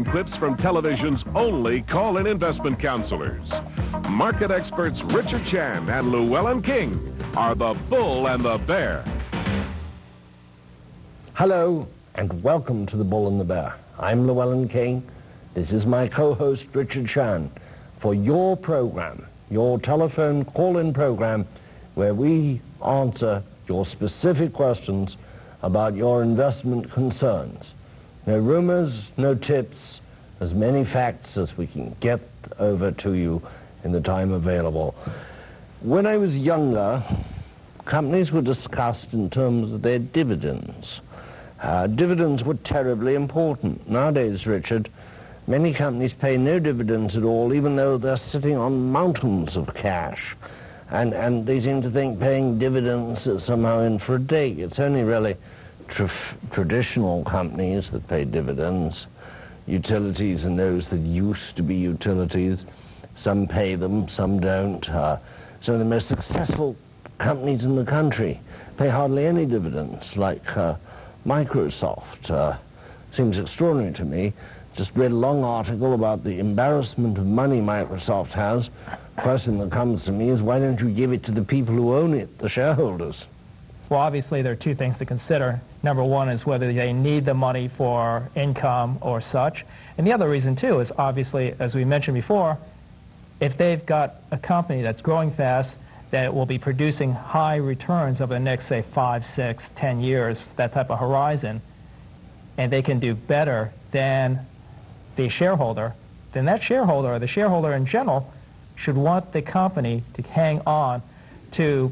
Clips from television's only call-in investment counselors. Market experts Richard Chan and Llewellyn King are the Bull and the Bear. Hello, and welcome to the Bull and the Bear. I'm Llewellyn King. This is my co-host Richard Chan for your program, your telephone call-in program, where we answer your specific questions about your investment concerns. No rumors, no tips, as many facts as we can get over to you in the time available. When I was younger, companies were discussed in terms of their dividends. Dividends were terribly important. Nowadays, Richard, many companies pay no dividends at all, even though they're sitting on mountains of cash. And they seem to think paying dividends is somehow in for a dig. It's only really traditional companies that pay dividends. Utilities and those that used to be utilities, some pay them, some don't. So the most successful companies in the country pay hardly any dividends, like Microsoft. Seems extraordinary to me. Just read a long article about the embarrassment of money Microsoft has. First thing that comes to me is, why don't you give it to the people who own it, the shareholders? Well, obviously, there are two things to consider. Number one is whether they need the money for income or such. And the other reason, too, is obviously, as we mentioned before, if they've got a company that's growing fast, that will be producing high returns over the next, say, 5, 6, 10 years, that type of horizon, and they can do better than the shareholder, then that shareholder, or the shareholder in general, should want the company to hang on to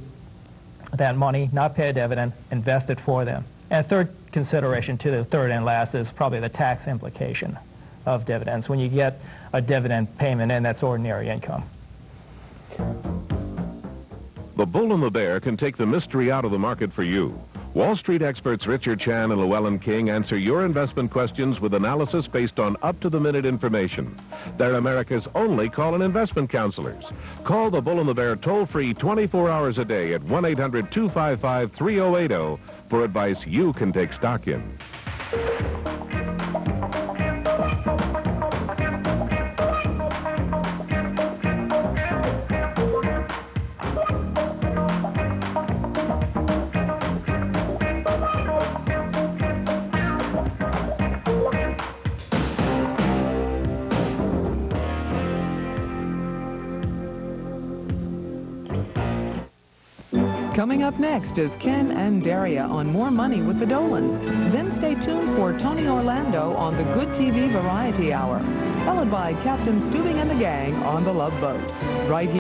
that money, not pay a dividend, invest it for them. And a third consideration, to the third and last, is probably the tax implication of dividends. When you get a dividend payment in, that's ordinary income. The Bull and the Bear can take the mystery out of the market for you. Wall Street experts Richard Chan and Llewellyn King answer your investment questions with analysis based on up-to-the-minute information. They're America's only call-in investment counselors. Call the Bull and the Bear toll-free 24 hours a day at 1-800-255-3080 for advice you can take stock in. Coming up next is Ken and Daria on More Money with the Dolans. Then stay tuned for Tony Orlando on the Good TV Variety Hour, followed by Captain Stubing and the gang on the Love Boat. Right here.